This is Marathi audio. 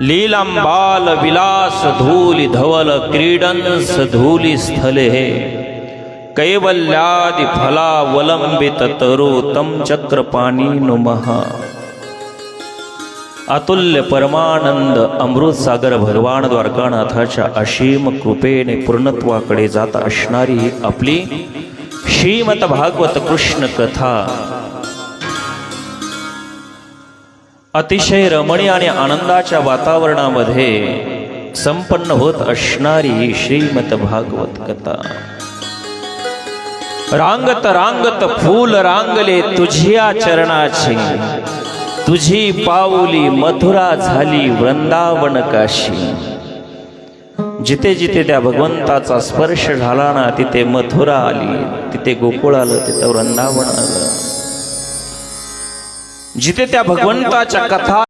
लीलांबाल विलास धूलि धवल क्रीडन्स धूलि स्थले कैवल्यादि फलावलंबित तरु तम चक्रपाणी नुमः। अतुल्य परमानंद अमृत सागर भगवान द्वारकानाथाच्या असीम कृपेने पूर्णत्वाकडे जात असणारी आपली श्रीमद भागवत कृष्ण कथा अतिशय रमणीय आणि आनंदाच्या वातावरणामध्ये संपन्न होत असणारी श्रीमद भागवत कथा। रांगत रांगत फूल रांगले तुझिया चरणाची, तुझी पाऊली मथुरा झाली वृंदावन काशी। जिथे जिथे त्या भगवंताचा स्पर्श झाला ना, तिथे मथुरा आली, तिथे गोकुळ आलं, तिथे वृंदावन आलं। जिथे त्या भगवंताच्या कथा